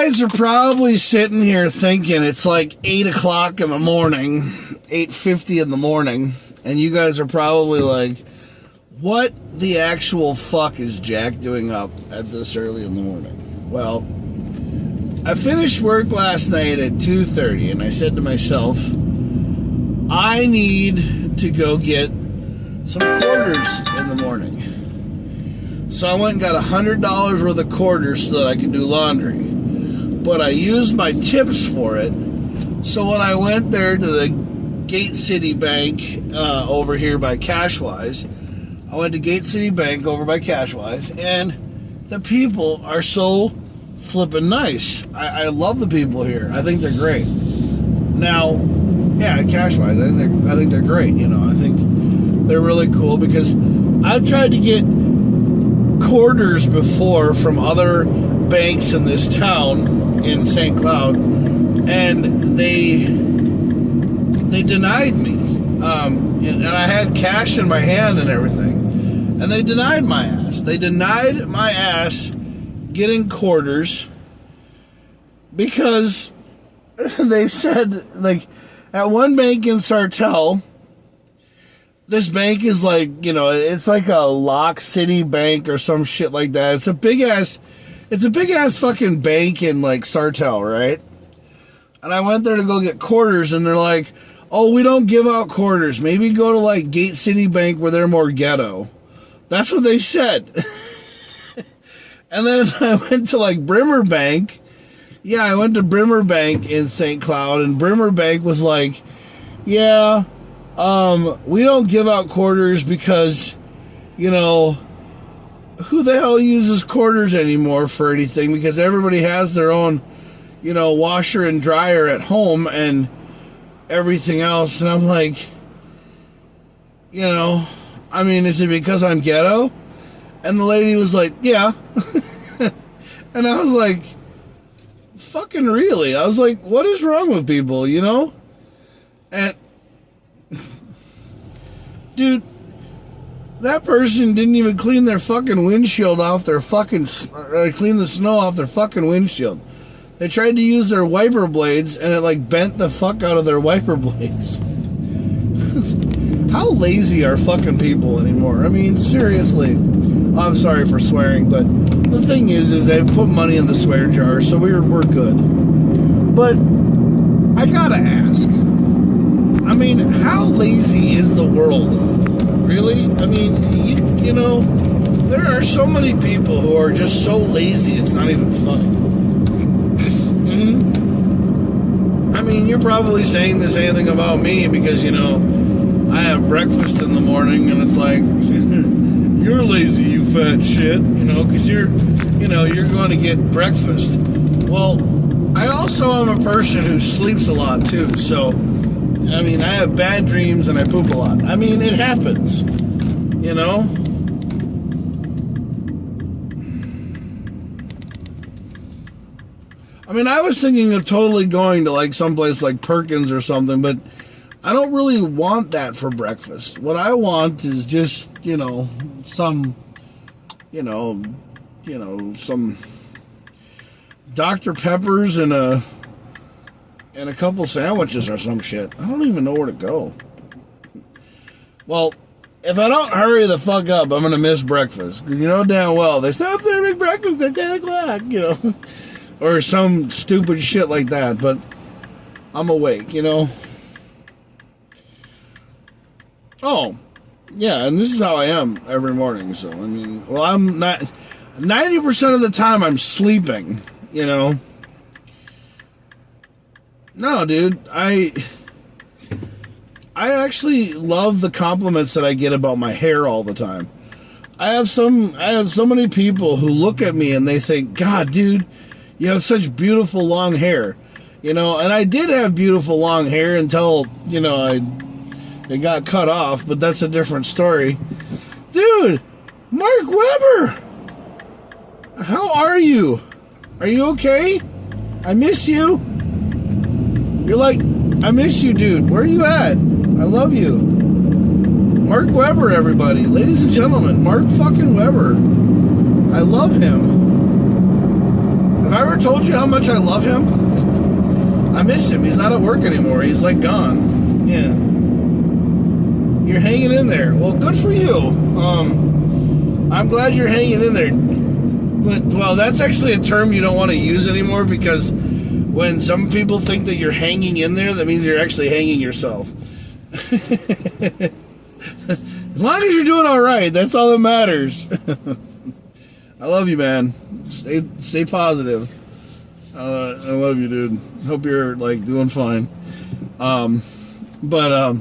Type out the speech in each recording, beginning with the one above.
guys are probably sitting here thinking it's like 8 o'clock in the morning, 8:50 in the morning, and you guys are probably like, what the actual fuck is Jack doing up at this early in the morning? Well, I finished work last night at 2:30, and I said to myself, I need to go get some quarters in the morning. So I went and got $100 worth of quarters so that I could do laundry. But I used my tips for it. So when I went there to the Gate City Bank over here by Cashwise, I went to Gate City Bank over by Cashwise, and the people are so flippin' nice. I love the people here. I think they're great. Now, yeah, Cashwise, I think they're great. You know, I think they're really cool because I've tried to get quarters before from other banks in this town in St. Cloud, and they denied me. And I had cash in my hand and everything, and they denied my ass. They denied my ass getting quarters because they said, like, at one bank in Sartell, this bank is like, you know, it's like a Lock City Bank or some shit like that. It's a big ass fucking bank in like Sartell, right? And I went there to go get quarters, and they're like, oh, we don't give out quarters. Maybe go to like Gate City Bank where they're more ghetto. That's what they said. And then I went to like Brimmer Bank. Yeah, I went to Brimmer Bank in St. Cloud, and Brimmer Bank was like, yeah, we don't give out quarters because, you know, who the hell uses quarters anymore for anything? Because everybody has their own, you know, washer and dryer at home and everything else. And I'm like, you know, I mean, is it because I'm ghetto? And the lady was like, yeah. And I was like, fucking really? I was like, what is wrong with people, you know? And dude, that person didn't even clean their fucking windshield off their fucking, clean the snow off their fucking windshield. They tried to use their wiper blades, and it like bent the fuck out of their wiper blades. How lazy are fucking people anymore? I mean, seriously. I'm sorry for swearing, but the thing is they put money in the swear jar, so we're good. But I gotta ask, I mean, how lazy is the world? Really? I mean, you know, there are so many people who are just so lazy, it's not even funny. Mm-hmm. I mean, you're probably saying the same thing about me because, you know, I have breakfast in the morning, and it's like, you're lazy, you fat shit, you know, because you're going to get breakfast. Well, I also am a person who sleeps a lot too, so, I mean, I have bad dreams and I poop a lot. I mean, it happens, you know? I mean, I was thinking of totally going to like someplace like Perkins or something, but I don't really want that for breakfast. What I want is just, you know, some Dr. Peppers and a couple sandwiches or some shit. I don't even know where to go. Well, if I don't hurry the fuck up, I'm going to miss breakfast. Because you know damn well, they stop serving breakfast at 10 o'clock, you know. Or some stupid shit like that. But I'm awake, you know. Oh, yeah, and this is how I am every morning. So, I mean, well, I'm not... 90% of the time, I'm sleeping, you know. No, dude, I actually love the compliments that I get about my hair all the time. I have so many people who look at me and they think, God, dude, you have such beautiful long hair. You know, and I did have beautiful long hair until, you know, it got cut off, but that's a different story. Dude, Mark Weber, how are you? Are you okay? I miss you. You're like, I miss you, dude. Where are you at? I love you. Mark Weber, everybody. Ladies and gentlemen, Mark fucking Weber. I love him. I Have I ever told you how much I love him? I miss him. He's not at work anymore. He's like gone. Yeah. You're hanging in there. Well, good for you. I'm glad you're hanging in there. But, well, that's actually a term you don't want to use anymore, because when some people think that you're hanging in there, that means you're actually hanging yourself. As long as you're doing all right, that's all that matters. I love you, man. Stay positive. I love you, dude. Hope you're like doing fine. But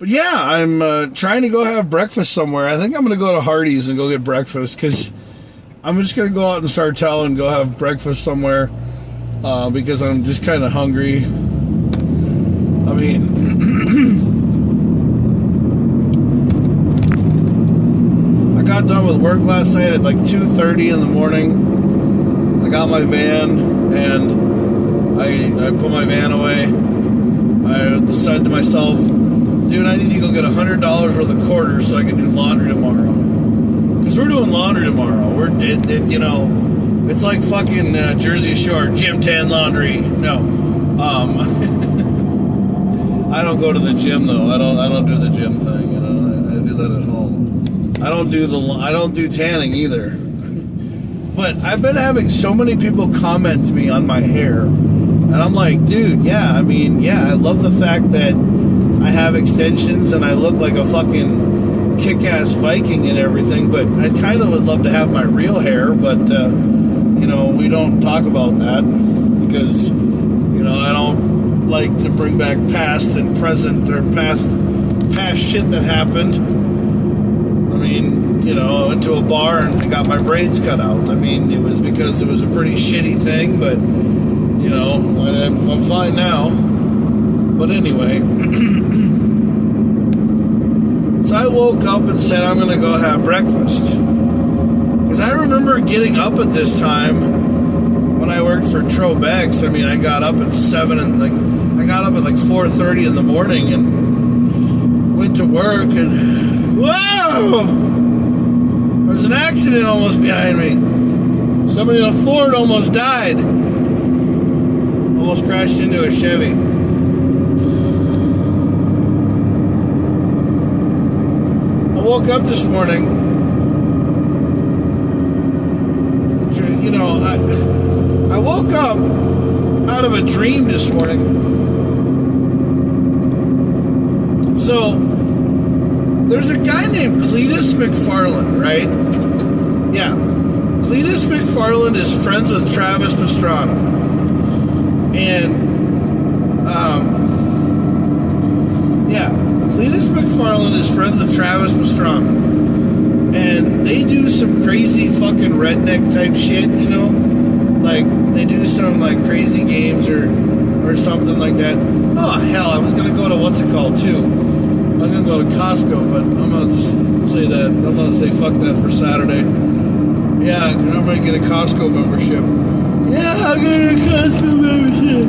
yeah, I'm trying to go have breakfast somewhere. I think I'm gonna go to Hardee's and go get breakfast, because I'm just gonna go out in Sartell and go have breakfast somewhere, because I'm just kind of hungry. I mean. I got done with work last night at like 2:30 in the morning. I got my van and I put my van away. I said to myself, dude, I need to go get $100 worth of quarters so I can do laundry tomorrow. Because we're doing laundry tomorrow. You know, it's like fucking Jersey Shore, Gym Tan Laundry. No. I don't go to the gym though. I don't do the gym thing, you know. I do that at home. I don't do tanning either. But I've been having so many people comment to me on my hair, and I'm like, dude, yeah, I mean, yeah, I love the fact that I have extensions and I look like a fucking kick-ass Viking and everything, but I kind of would love to have my real hair, but you know, we don't talk about that because, you know, I don't like to bring back past and present or past shit that happened. I mean, you know, I went to a bar and I got my braids cut out. I mean, it was because it was a pretty shitty thing, but, you know, I'm fine now. But anyway, so I woke up and said I'm going to go have breakfast. Because I remember getting up at this time when I worked for Trobex. I mean, I got up at 7 and I got up at like 4:30 in the morning and went to work and... Whoa! There's an accident almost behind me. Somebody in a Ford almost died. Almost crashed into a Chevy. I woke up this morning. You know, I woke up out of a dream this morning. So... there's a guy named Cletus McFarland, right? Yeah. Cletus McFarland is friends with Travis Pastrana. And, yeah. Cletus McFarland is friends with Travis Pastrana. And they do some crazy fucking redneck type shit, you know? Like, they do some, like, crazy games or something like that. Oh, hell, I was gonna go to what's it called, too. I'm going to go to Costco, but I'm going to just say that. I'm going to say fuck that for Saturday. Yeah, I'm going to get a Costco membership. Yeah, I'm going to get a Costco membership.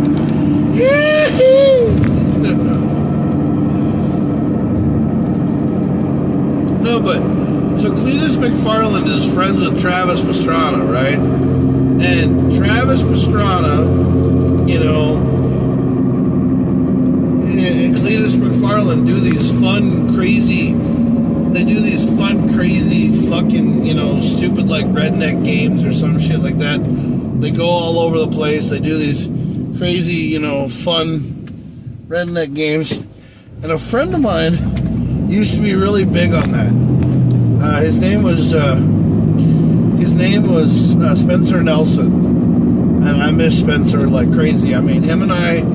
No, but, so Cletus McFarland is friends with Travis Pastrana, right? And Travis Pastrana, you know, and Cletus McFarland do these fun, crazy fucking, you know, stupid like redneck games or some shit like that. They go all over the place. They do these crazy, you know, fun redneck games. And a friend of mine used to be really big on that. His name was Spencer Nelson. And I miss Spencer like crazy. I mean, him and I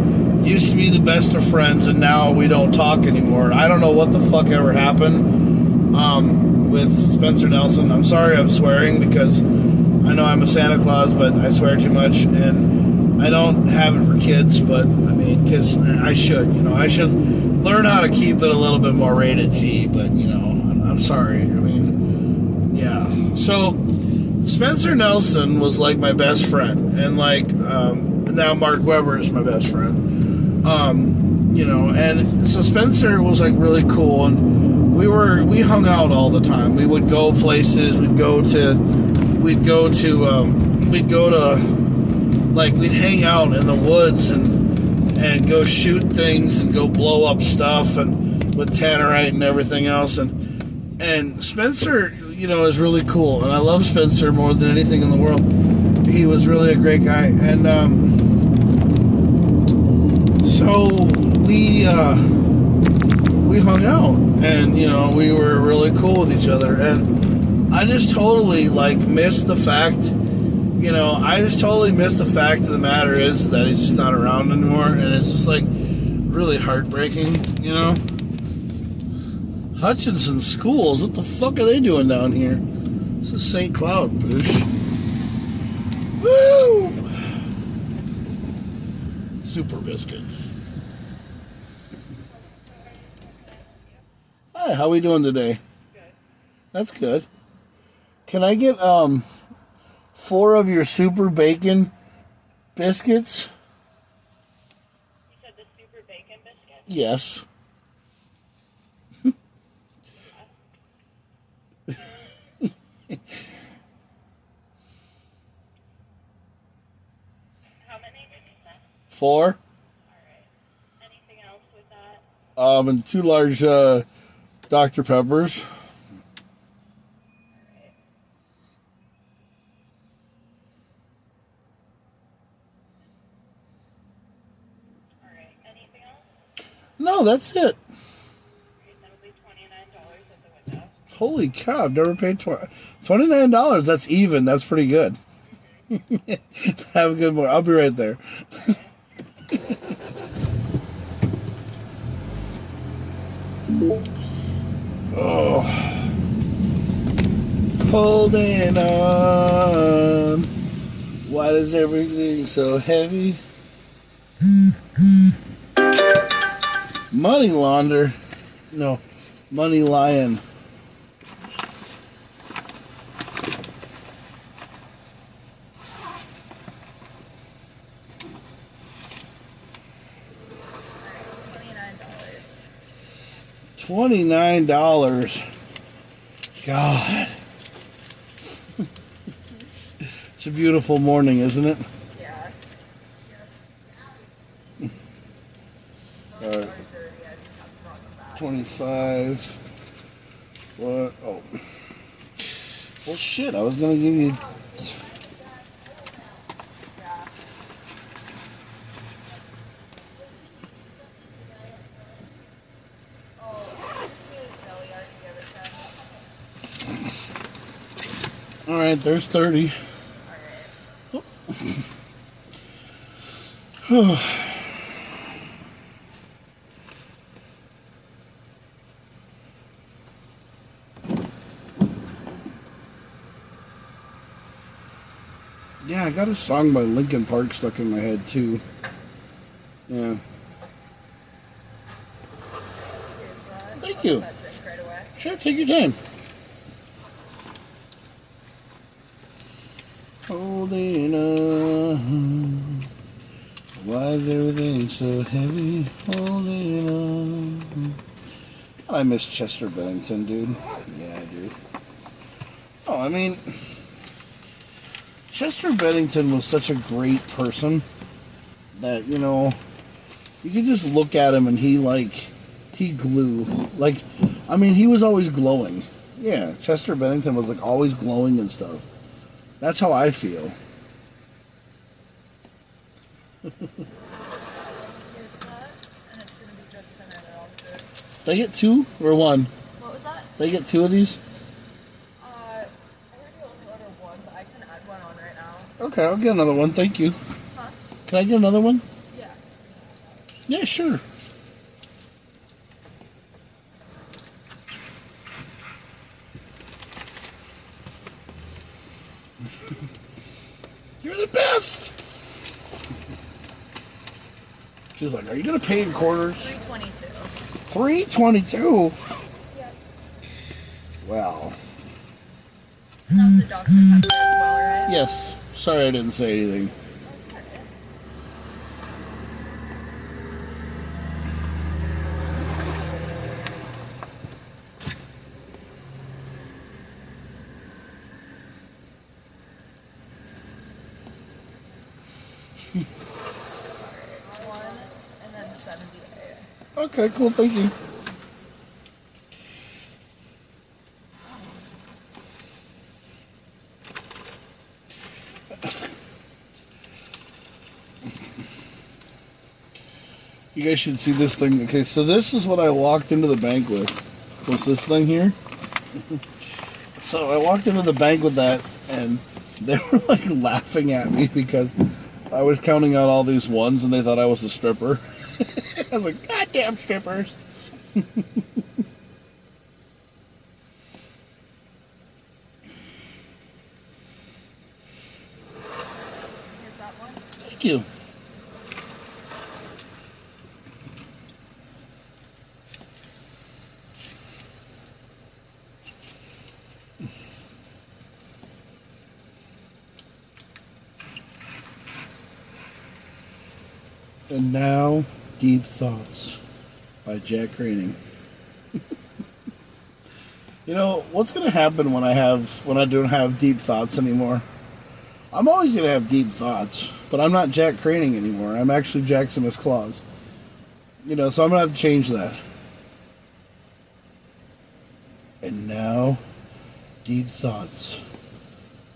used to be the best of friends, and now we don't talk anymore. I don't know what the fuck ever happened with Spencer Nelson. I'm sorry I'm swearing, because I know I'm a Santa Claus, but I swear too much, and I don't have it for kids, but, I mean, because I should, you know, I should learn how to keep it a little bit more rated G, but, you know, I'm sorry. I mean, yeah. So, Spencer Nelson was, like, my best friend, and, like, now Mark Webber is my best friend. You know, and so Spencer was like really cool, and we hung out all the time. We would go places. We'd go to we'd go to like we'd hang out in the woods and go shoot things and go blow up stuff and with tannerite and everything else. And Spencer, you know, is really cool, and I love Spencer more than anything in the world. He was really a great guy, and so we hung out, and you know, we were really cool with each other, and I just totally like missed the fact, you know, of the matter is that he's just not around anymore, and it's just like really heartbreaking, you know. Hutchinson Schools, what the fuck are they doing down here? This is St. Cloud, Boosh. Woo! Super biscuits. Hi, how we doing today? Good. That's good. Can I get 4 of your super bacon biscuits? You said the super bacon biscuits? Yes. How many did you say? 4. Alright. Anything else with that? And 2 large Dr. Peppers. Alright. Alright. Anything else? No, that's it. Alright, that'll be $29 at the window. Holy cow, I've never paid $29. That's even. That's pretty good. Have a good morning. I'll be right there. Oh. Holding on. Why is everything so heavy? Money launder. No, money lion. $29. God. It's a beautiful morning, isn't it? Yeah. All right. 25. What? Oh. Well, shit, I was going to give you... All right, there's 30. Alright. Oh. Yeah, I got a song by Linkin Park stuck in my head, too. Yeah. Thank you. Sure, take your time. Holding on. Why is everything so heavy? Holding on. God, I miss Chester Bennington, dude. Yeah, I do. Oh, I mean, Chester Bennington was such a great person that, you know, you could just look at him and he glue. Like, I mean, he was always glowing. Yeah, Chester Bennington was like always glowing and stuff. That's how I feel. Here's that, and it's going to be just center there all good. Did I get 2 or 1? What was that? Did I get 2 of these? I heard you only order 1, but I can add 1 on right now. Okay, I'll get another one. Thank you. Huh? Can I get another one? Yeah. Yeah, sure. You're the best. She's like, are you going to pay in quarters? $3.22. $3.22? Yep. Wow. That was the Dr. Pepper as well, right? Yes. Sorry I didn't say anything. That's okay. 1 and then 78. Okay, cool. Thank you. You guys should see this thing. Okay, so this is what I walked into the bank with. Was this thing here? So I walked into the bank with that, and they were like laughing at me because I was counting out all these ones, and they thought I was a stripper. I was like, goddamn strippers. Here's that one. Thank you. And now, Deep Thoughts by JakKlauZ. You know, what's going to happen when I don't have deep thoughts anymore? I'm always going to have deep thoughts, but I'm not JakKlauZ anymore. I'm actually JakKlauZ. You know, so I'm going to have to change that. And now, Deep Thoughts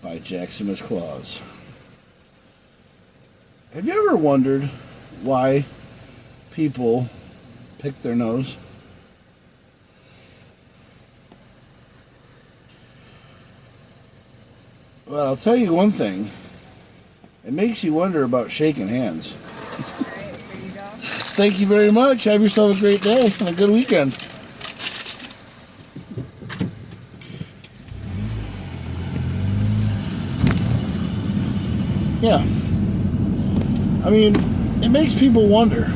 by JakKlauZ. Have you ever wondered why people pick their nose? Well, I'll tell you one thing. It makes you wonder about shaking hands. Alright, here you go. Thank you very much. Have yourself a great day and a good weekend. Yeah. I mean, it makes people wonder.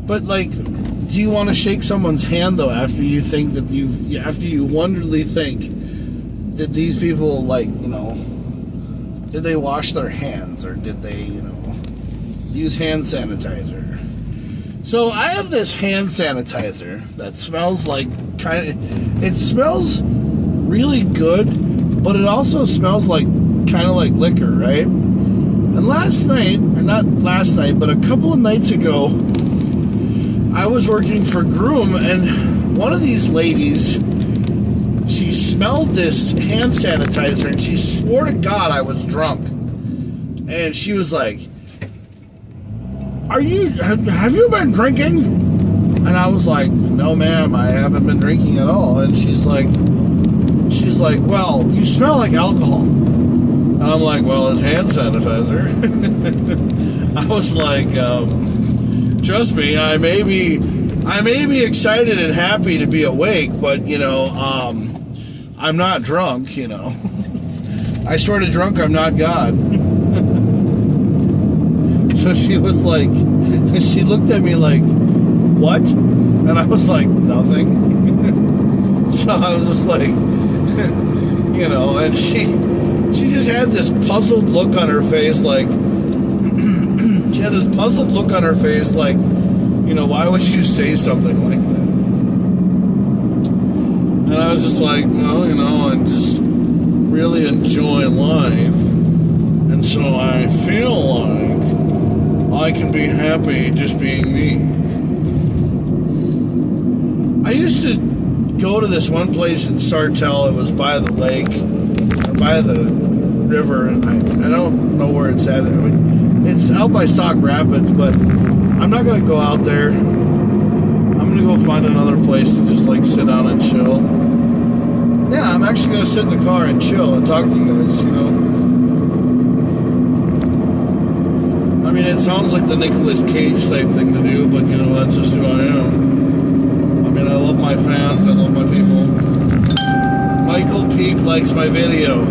But like, do you want to shake someone's hand though after you think that after you wonderingly think that these people, like, you know, did they wash their hands or did they, you know, use hand sanitizer? So I have this hand sanitizer that smells like it smells really good, but it also smells like kind of like liquor, right? And last night, or not last night, but a couple of nights ago, I was working for Groom, and one of these ladies, she smelled this hand sanitizer, and she swore to God I was drunk. And she was like, have you been drinking? And I was like, no ma'am, I haven't been drinking at all. And she's like, well, you smell like alcohol. And I'm like, well, it's hand sanitizer. I was like, trust me, I may be excited and happy to be awake, but, you know, I'm not drunk, you know. I swear to drunk, I'm not God. So she was like, she looked at me like, what? And I was like, nothing. So I was just like, you know, and she just had this puzzled look on her face, like, she had this puzzled look on her face, like, you know, why would you say something like that? And I was just like, well, you know, I just really enjoy life. And so I feel like I can be happy just being me. I used to go to this one place in Sartell. It was by the lake, or by the river, and I don't know where it's at. I mean, it's out by Sauk Rapids, but I'm not going to go out there. I'm going to go find another place to just like sit down and chill. Yeah, I'm actually going to sit in the car and chill and talk to you guys, you know. I mean, it sounds like the Nicolas Cage type thing to do, but you know, that's just who I am. I mean, I love my fans, I love my people. Michael Peak likes my video.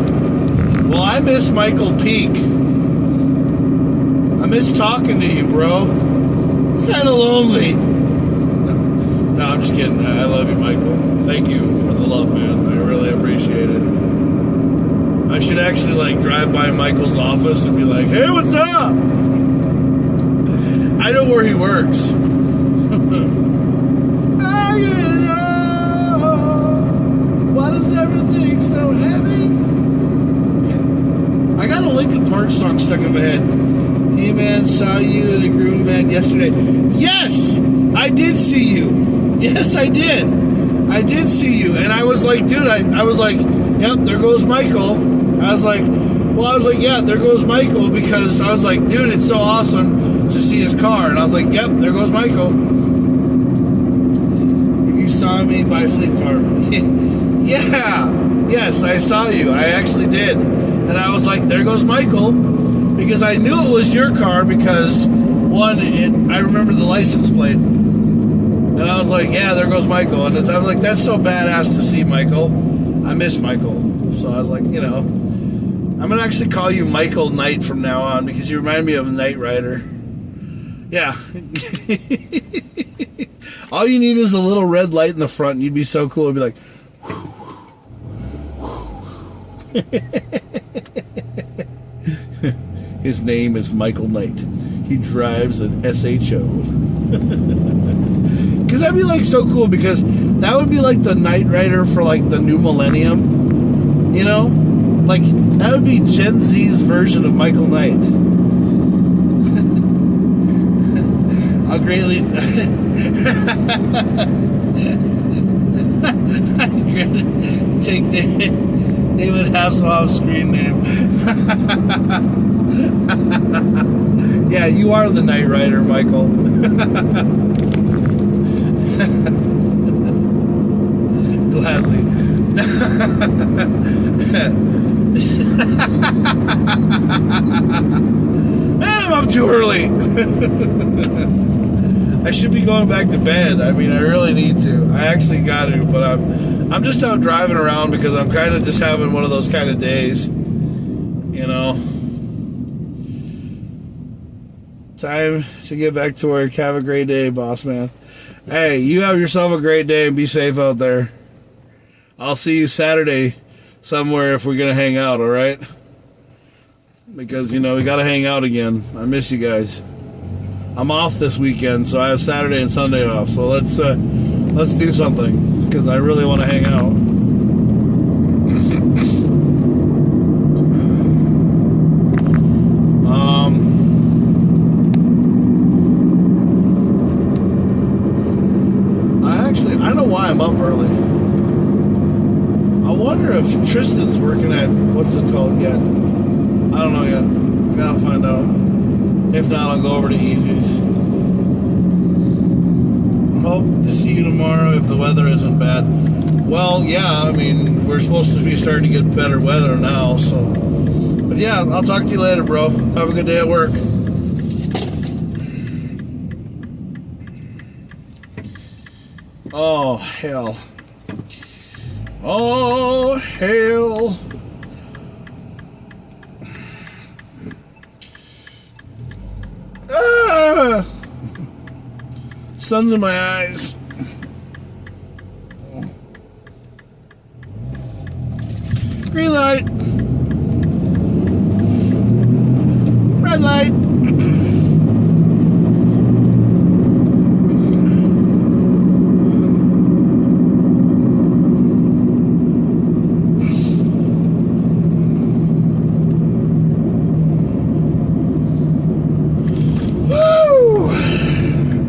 Well, I miss Michael Peak. I miss talking to you, bro. It's kind of lonely. No, I'm just kidding. I love you, Michael. Thank you for the love, man. I really appreciate it. I should actually, like, drive by Michael's office and be like, hey, what's up? I know where he works. Why does everything so heavy? Yeah. I I got a Linkin Park song stuck in my head. Hey man, saw you in a groom van yesterday. Yes, I did see you. Yes, I did. I did see you, and I was like, dude, I was like, yep, there goes Michael. I was like, yeah, there goes Michael, because I was like, dude, it's so awesome to see his car, and I was like, yep, there goes Michael. If you saw me by Fleet Farm, yeah, yes, I saw you. I actually did, and I was like, there goes Michael, because I knew it was your car because one, I remember the license plate. And I was like, yeah, there goes Michael. And I was like, that's so badass to see Michael. I miss Michael. So I was like, you know, I'm going to actually call you Michael Knight from now on because you remind me of Knight Rider. Yeah. All you need is a little red light in the front and you'd be so cool. It'd be like, his name is Michael Knight. He drives an SHO. Because that'd be like so cool, because that would be like the Knight Rider for like the new millennium, you know, like that would be Gen Z's version of Michael Knight. I'll greatly take David Hasselhoff's screen name. Yeah, you are the Knight Rider, Michael. Gladly. Man, I'm up too early. I should be going back to bed. I mean, I really need to. I actually got to, but I'm just out driving around because I'm kind of just having one of those kind of days. You know. Time to get back to work. Have a great day, boss man. Hey, you have yourself a great day and be safe out there. I'll see you Saturday somewhere if we're going to hang out, all right? Because, you know, we got to hang out again. I miss you guys. I'm off this weekend, so I have Saturday and Sunday off. So let's do something because I really want to hang out. I don't know why I'm up early. I wonder if Tristan's working at, what's it called yet? I don't know yet. I gotta find out. If not, I'll go over to Easy's. Hope to see you tomorrow if the weather isn't bad. Well, yeah, I mean, we're supposed to be starting to get better weather now, so. But yeah, I'll talk to you later, bro. Have a good day at work. Oh, hell. Oh, hell. Ah! Sun's in my eyes. Green light. Red light.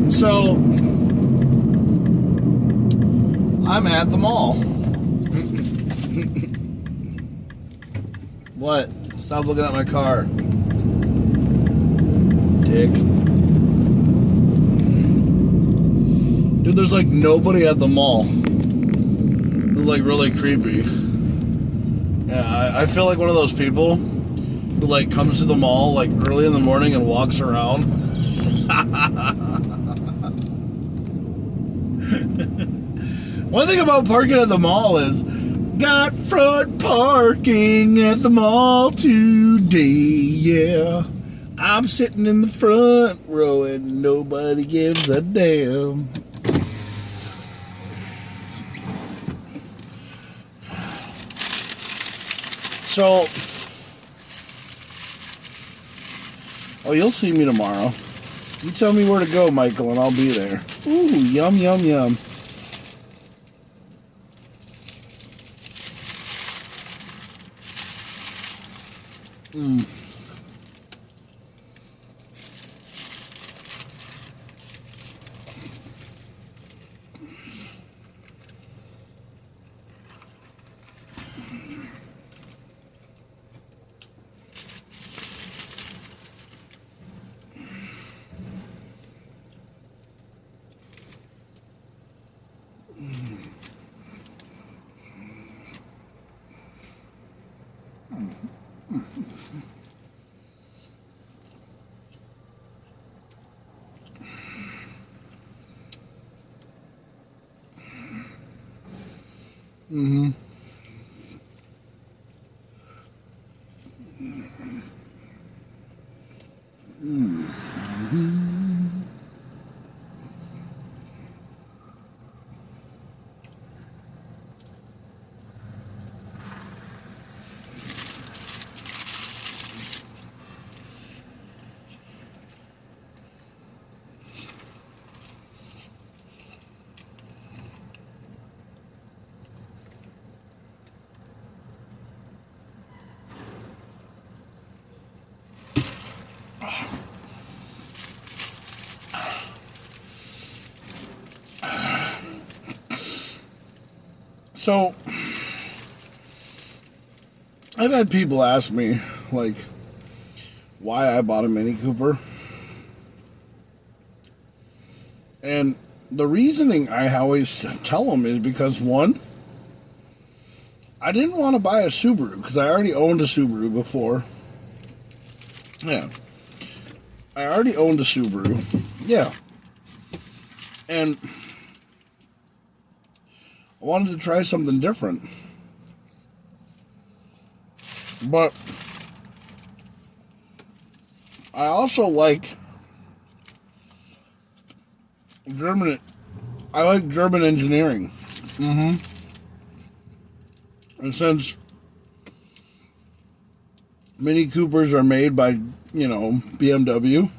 So, I'm at the mall. What? Stop looking at my car. Dick. Dude, there's like nobody at the mall. It's like really creepy. Yeah, I feel like one of those people who like comes to the mall like early in the morning and walks around. One thing about parking at the mall is got front parking at the mall today, yeah. I'm sitting in the front row and nobody gives a damn. So, oh, you'll see me tomorrow. You tell me where to go, Michael, and I'll be there. Ooh, yum, yum, yum. So, I've had people ask me, like, why I bought a Mini Cooper. And the reasoning I always tell them is because, one, I didn't want to buy a Subaru because I already owned a Subaru before. Yeah. I already owned a Subaru. Yeah. And I wanted to try something different. But I also like German engineering. And since Mini Coopers are made by, BMW,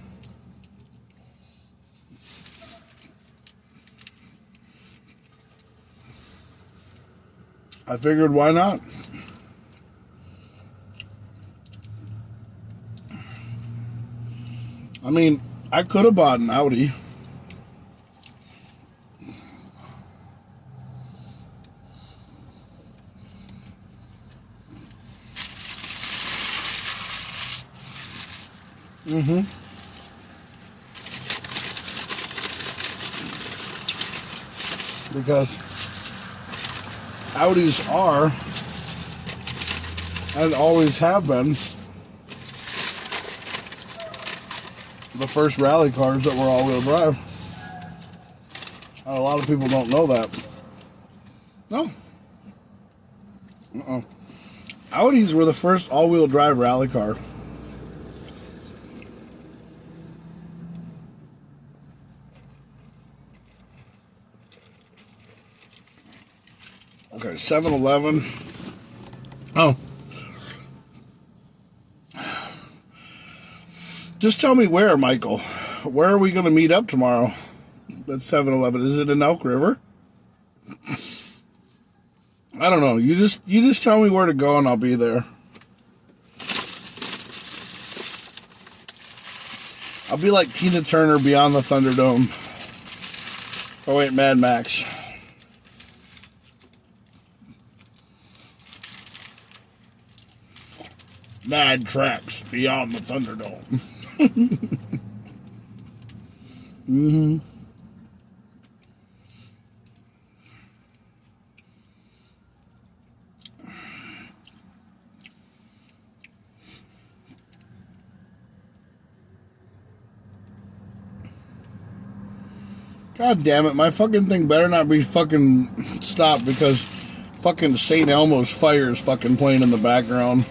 I figured why not? I mean, I could have bought an Audi. Because Audis are, and always have been, the first rally cars that were all-wheel drive. And a lot of people don't know that. No. Audis were the first all-wheel drive rally car. Okay, 7-Eleven. Oh. Just tell me where, Michael. Where are we going to meet up tomorrow? At 7-Eleven. Is it in Elk River? I don't know. You just tell me where to go and I'll be there. I'll be like Tina Turner beyond the Thunderdome. Oh wait, Mad Max. Mad Tracks beyond the Thunderdome. God damn it, my fucking thing better not be fucking stopped because fucking St. Elmo's Fire is fucking playing in the background.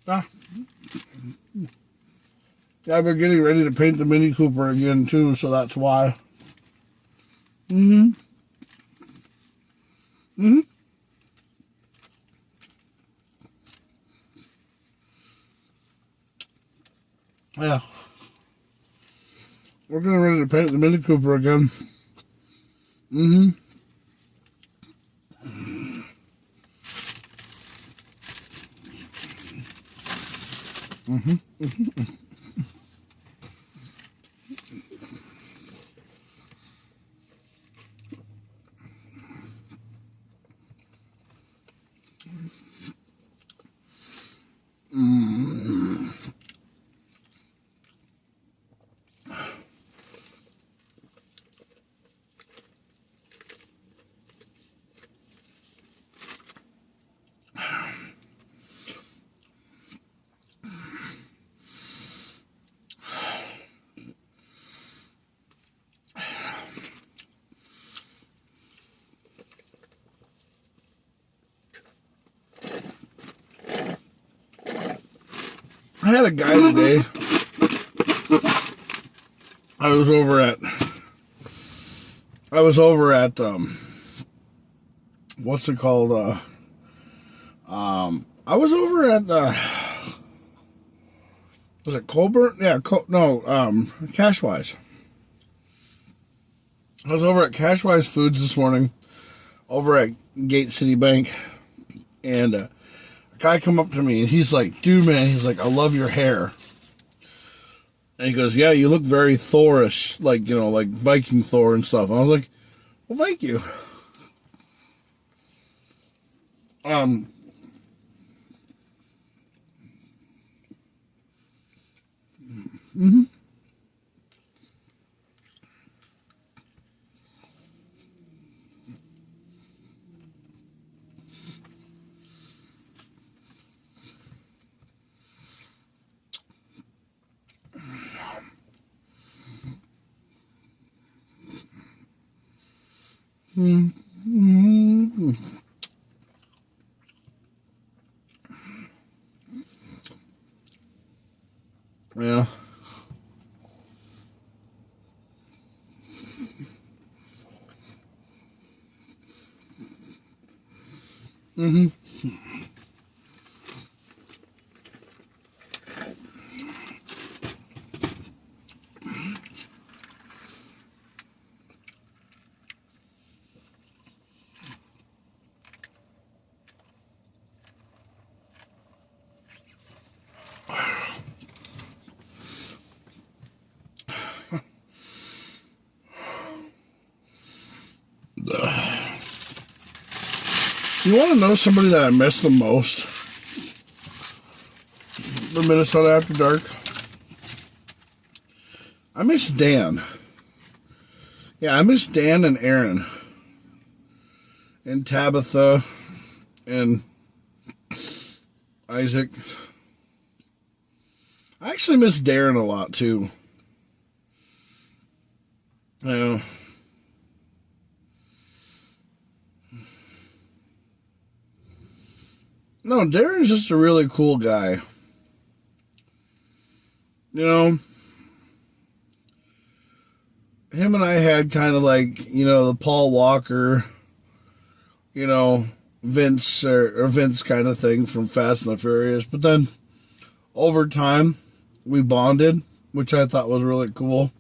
Ah. Yeah, I've been getting ready to paint the Mini Cooper again, too, so that's why. Mm-hmm. Mm-hmm. Yeah. We're getting ready to paint the Mini Cooper again. Mm-hmm. Mm-hmm. Mm-hmm. Mm. I had a guy today. I was over at what's it called? I was over at was it Colburn? Yeah, Cashwise. I was over at Cashwise Foods this morning, over at Gate City Bank, and a guy come up to me and he's like, "Dude, man," he's like, "I love your hair." And he goes, "Yeah, you look very Thorish, like, you know, like Viking Thor and stuff." And I was like, "Well, thank you." Mm-hmm. Mm-hmm. Yeah. Mm-hmm. You want to know somebody that I miss the most? The Minnesota After Dark. I miss Dan. Yeah, I miss Dan and Aaron. And Tabitha. And Isaac. I actually miss Darren a lot, too. I know. No, Darren's just a really cool guy. You know, him and I had kind of like, you know, the Paul Walker, you know, Vince or Vince kind of thing from Fast and the Furious. But then over time, we bonded, which I thought was really cool.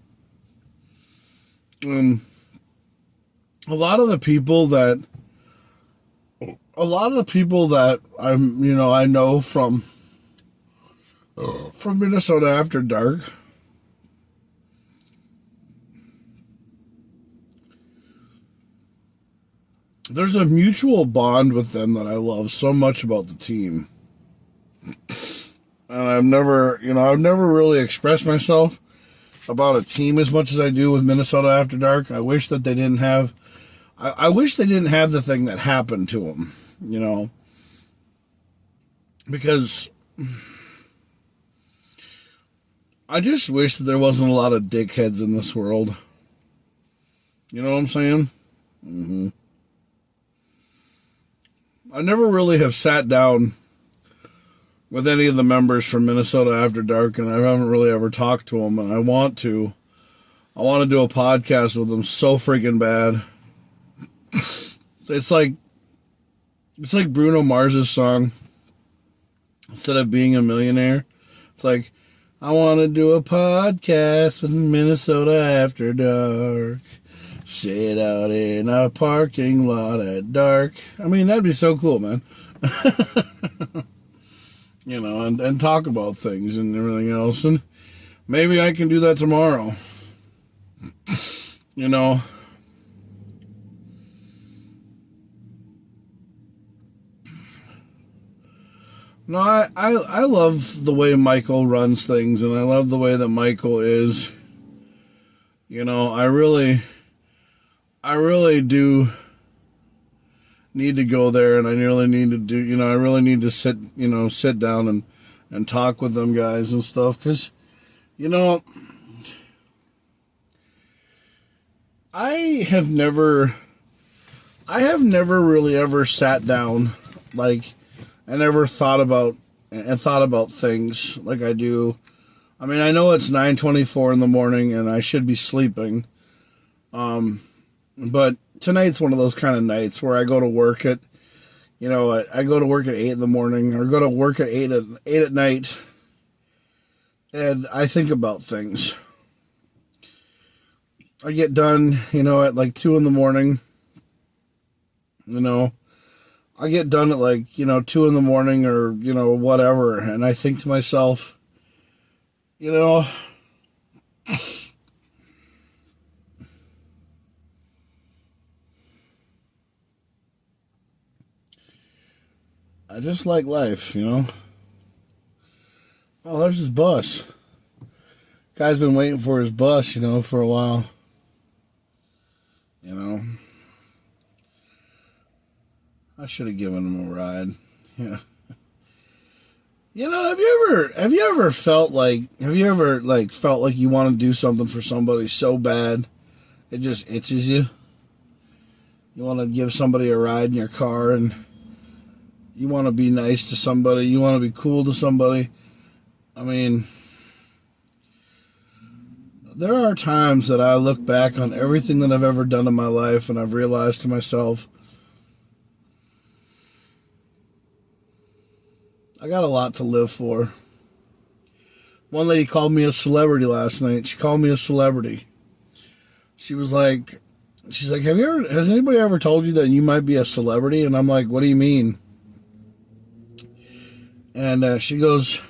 A lot of the people that I know from Minnesota After Dark, there's a mutual bond with them that I love so much about the team. And I've never really expressed myself about a team as much as I do with Minnesota After Dark. I wish that they didn't have, I wish they didn't have the thing that happened to them, you know, because I just wish that there wasn't a lot of dickheads in this world. You know what I'm saying? Mm-hmm. I never really have sat down with any of the members from Minnesota After Dark, and I haven't really ever talked to them, and I want to. I want to do a podcast with them so freaking bad. It's like Bruno Mars's song. Instead of being a millionaire, it's like, I want to do a podcast with Minnesota After Dark. Sit out in a parking lot at dark. I mean, that'd be so cool, man. You know, and talk about things and everything else. And maybe I can do that tomorrow. You know. No, I love the way Michael runs things, and I love the way that Michael is. You know, I really do need to go there, and I really need to do, you know, I really need to sit down and talk with them guys and stuff, because, you know, I have never really ever sat down, like, I never thought about things like I do. I mean, I know it's 9:24 in the morning and I should be sleeping. But tonight's one of those kind of nights where I go to work at, you know, I go to work at 8 in the morning, or go to work at 8 at night, and I think about things. I get done, you know, at like 2 in the morning, you know. I get done at like, you know, 2 in the morning, or, you know, whatever. And I think to myself, you know, I just like life, you know. Oh, there's his bus. Guy's been waiting for his bus, you know, for a while. You know. I should have given him a ride. Yeah. You know, have you ever felt like you want to do something for somebody so bad it just itches you? You want to give somebody a ride in your car, and you want to be nice to somebody, you want to be cool to somebody. I mean, there are times that I look back on everything that I've ever done in my life, and I've realized to myself, I got a lot to live for. One lady called me a celebrity last night. She called me a celebrity. She's like, has anybody ever told you that you might be a celebrity? And I'm like, what do you mean? And she goes,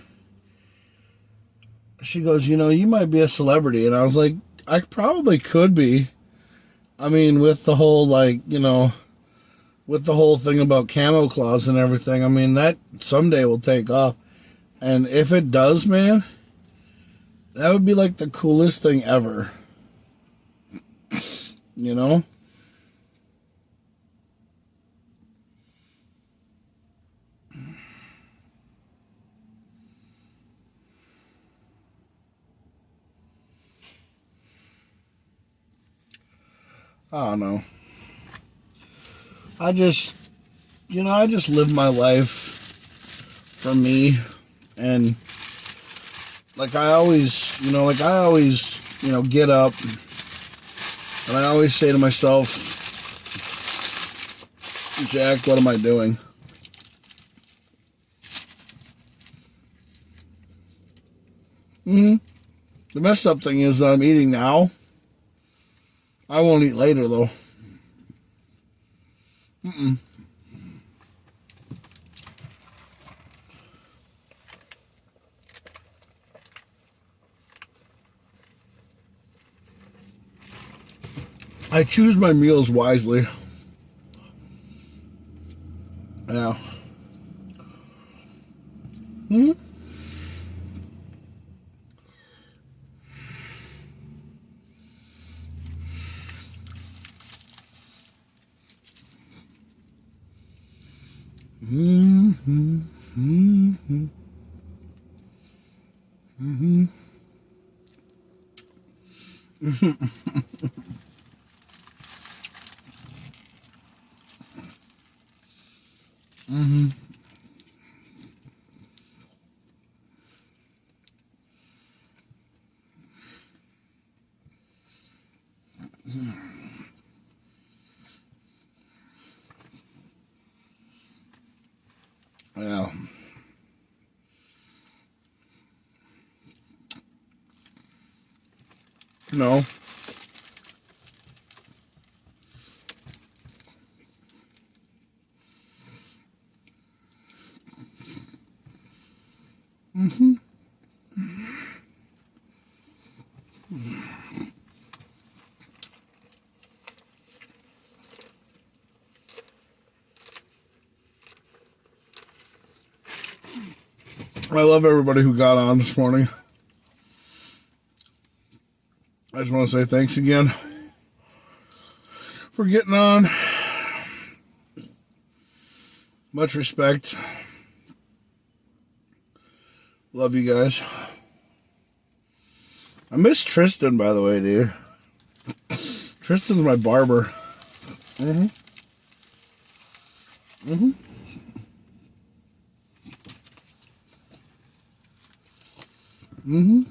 you know, you might be a celebrity. And I was like, I probably could be. I mean, with the whole, like, you know, with the whole thing about KamoKlauZ and everything, I mean, that someday will take off. And if it does, man, that would be like the coolest thing ever. You know? I don't know. I just live my life for me, and like I always, you know, get up, and I always say to myself, Jack, what am I doing? The messed up thing is that I'm eating now. I won't eat later, though. I choose my meals wisely. Yeah. Yeah. No. Mm-hmm. I love everybody who got on this morning. I just want to say thanks again for getting on. Much respect. Love you guys. I miss Tristan, by the way, dude. Tristan's my barber. Mm-hmm. Mm-hmm. Mm-hmm.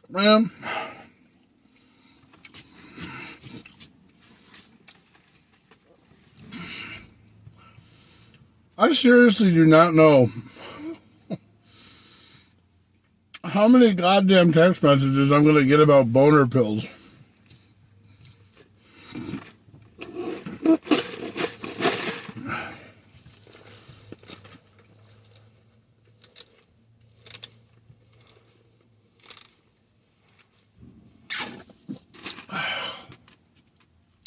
Man, I seriously do not know how many goddamn text messages I'm going to get about boner pills.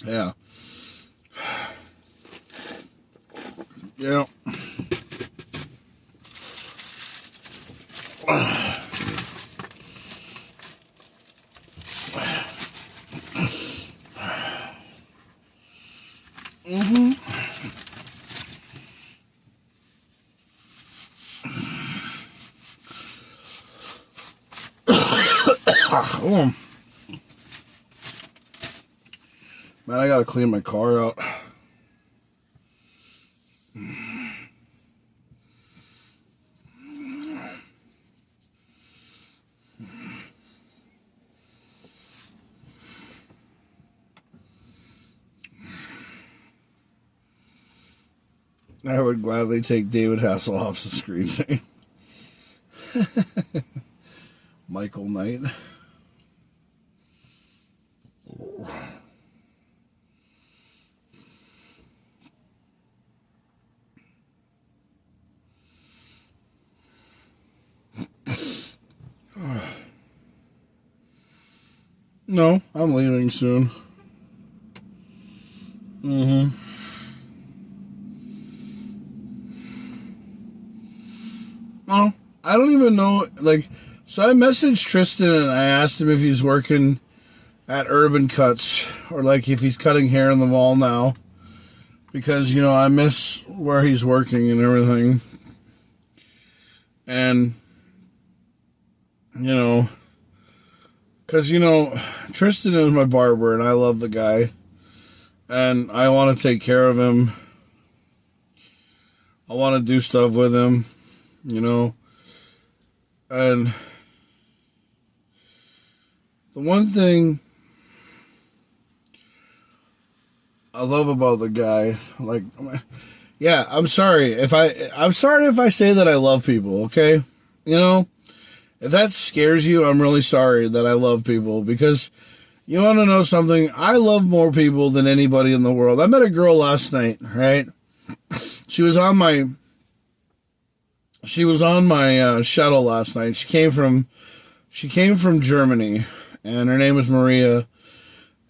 Yeah. Yeah. Mm-hmm. Oh. Man, I gotta clean my car out. I would gladly take David Hasselhoff's screen name. Michael Knight. No, I'm leaving soon. Mm-hmm. Well, I don't even know, like, so I messaged Tristan and I asked him if he's working at Urban Cuts or, like, if he's cutting hair in the mall now. Because, you know, I miss where he's working and everything. And, you know, because, you know, Tristan is my barber and I love the guy. And I want to take care of him. I want to do stuff with him, you know. And the one thing I love about the guy, like, Yeah, I'm sorry if I say that I love people, okay? You know, if that scares you, I'm really sorry that I love people, because you want to know something? I love more people than anybody in the world. I met a girl last night, right? She was on my shuttle last night. She came from Germany, and her name was Maria,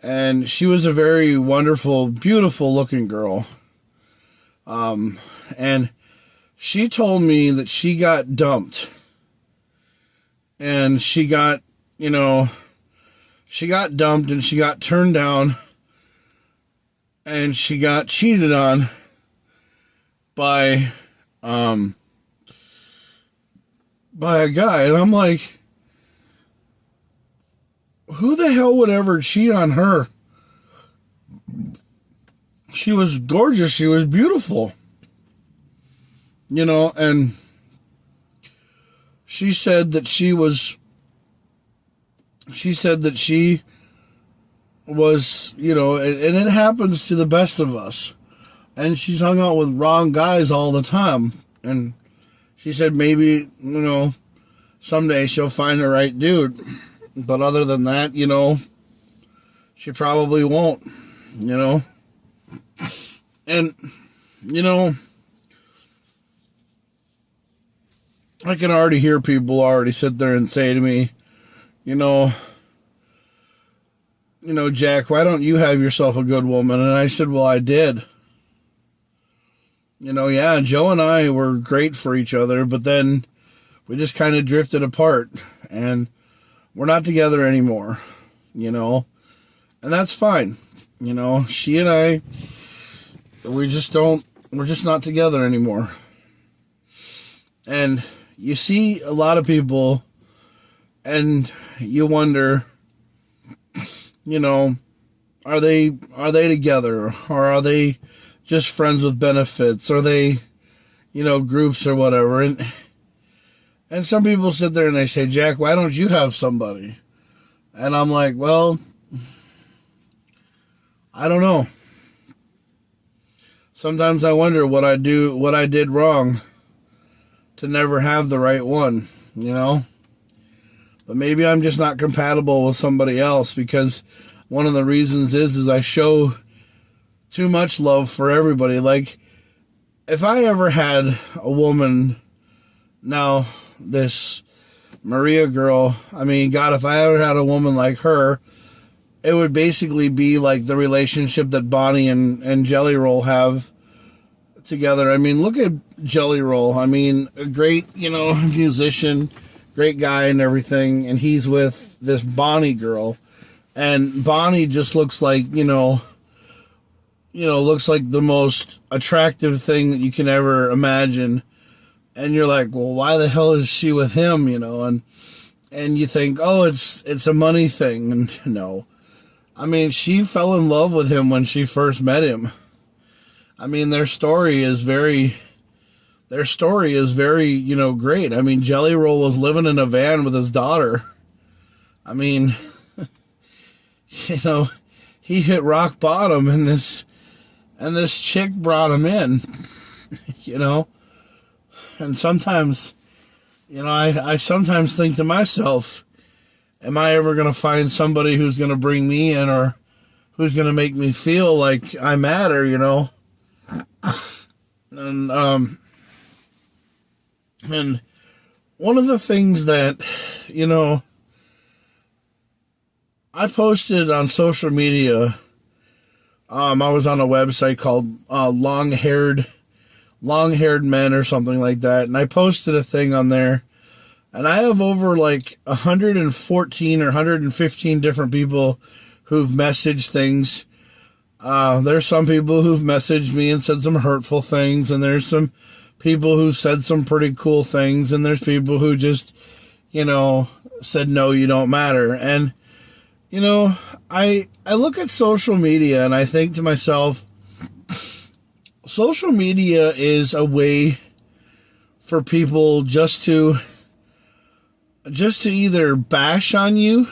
and she was a very wonderful, beautiful looking girl. And she told me that she got dumped, and she got dumped, and she got turned down, and she got cheated on by a guy. And I'm like, who the hell would ever cheat on her? She was gorgeous. She was beautiful. And she said that she was, and it happens to the best of us. And she's hung out with wrong guys all the time. And she said maybe, someday she'll find the right dude. But other than that, she probably won't, And, I can already hear people already sit there and say to me, Jack, why don't you have yourself a good woman? And I said, well, I did. Yeah, Joe and I were great for each other, but then we just kind of drifted apart, and we're not together anymore, and that's fine. She and I, we're just not together anymore. And you see a lot of people, and you wonder, are they together, or are they just friends with benefits? Are they, groups or whatever? And some people sit there and they say, Jack, why don't you have somebody? And I'm like, well, I don't know. Sometimes I wonder what I did wrong to never have the right one, But maybe I'm just not compatible with somebody else, because one of the reasons is I show too much love for everybody. Like, if I ever had a woman, now this Maria girl, God, if I ever had a woman like her, it would basically be like the relationship that Bonnie and Jelly Roll have together. Look at Jelly Roll. A great, musician, great guy and everything, and he's with this Bonnie girl, and Bonnie just looks like, looks like the most attractive thing that you can ever imagine. And you're like, well, why the hell is she with him, And you think, oh, it's a money thing. And no. She fell in love with him when she first met him. Their story is very, great. Jelly Roll was living in a van with his daughter. He hit rock bottom, and this chick brought him in, And sometimes, I sometimes think to myself, am I ever going to find somebody who's going to bring me in, or who's going to make me feel like I matter, And one of the things that, I posted on social media, I was on a website called Long-Haired Men or something like that, and I posted a thing on there, and I have over like 114 or 115 different people who've messaged things. There's some people who've messaged me and said some hurtful things, and there's some people who said some pretty cool things, and there's people who just, said, no, you don't matter. And, I look at social media and I think to myself, social media is a way for people just to either bash on you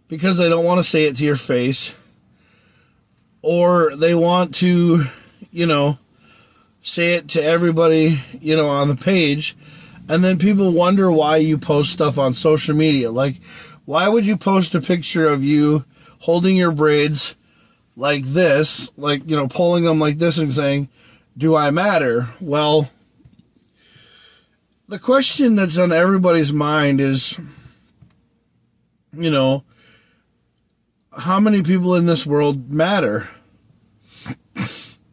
because they don't want to say it to your face, or they want to, say it to everybody, on the page, and then people wonder why you post stuff on social media. Like, why would you post a picture of you holding your braids like this, like, pulling them like this and saying, do I matter? Well, the question that's on everybody's mind is, how many people in this world matter?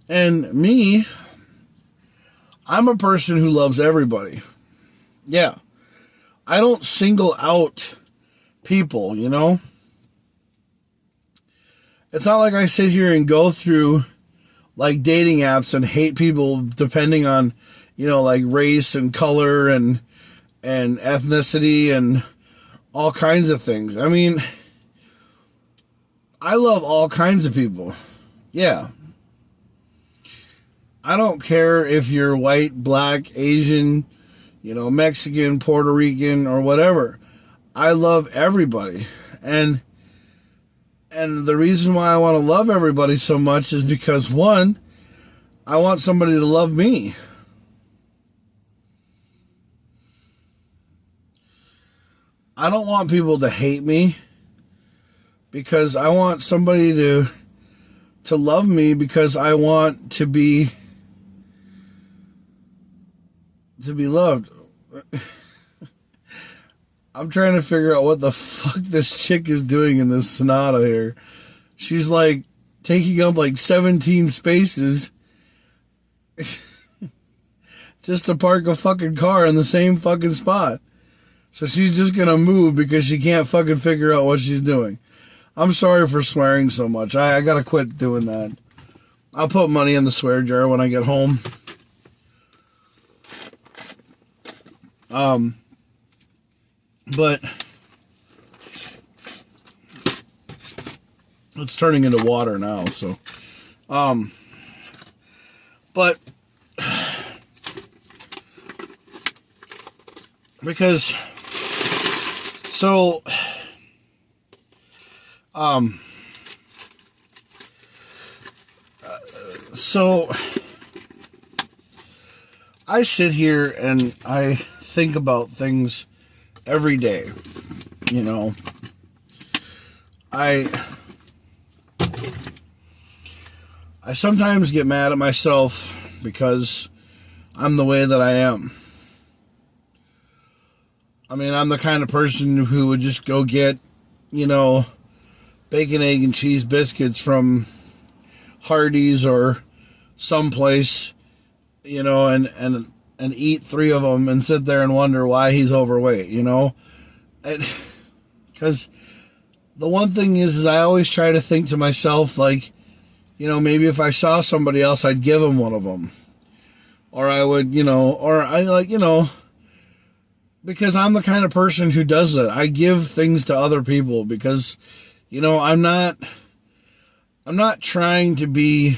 And me, I'm a person who loves everybody. Yeah. I don't single out people, It's not like I sit here and go through like dating apps and hate people depending on, like race and color and ethnicity and all kinds of things. I mean, I love all kinds of people. Yeah. I don't care if you're white, black, Asian, Mexican, Puerto Rican, or whatever. I love everybody. And the reason why I want to love everybody so much is because, one, I want somebody to love me. I don't want people to hate me, because I want somebody to love me, because I want to be loved. I'm trying to figure out what the fuck this chick is doing in this Sonata here. She's like taking up like 17 spaces just to park a fucking car in the same fucking spot. So she's just gonna move because she can't fucking figure out what she's doing. I'm sorry for swearing so much. I gotta quit doing that. I'll put money in the swear jar when I get home. But it's turning into water now, so but because so I sit here and I think about things every day. I sometimes get mad at myself because I'm the way that I am. I mean, I'm the kind of person who would just go get, bacon, egg, and cheese biscuits from Hardee's or someplace, and eat 3 of them and sit there and wonder why he's overweight, Because the one thing is I always try to think to myself, like, maybe if I saw somebody else, I'd give them one of them. Or I would, or I like, because I'm the kind of person who does that. I give things to other people because, I'm not trying to be,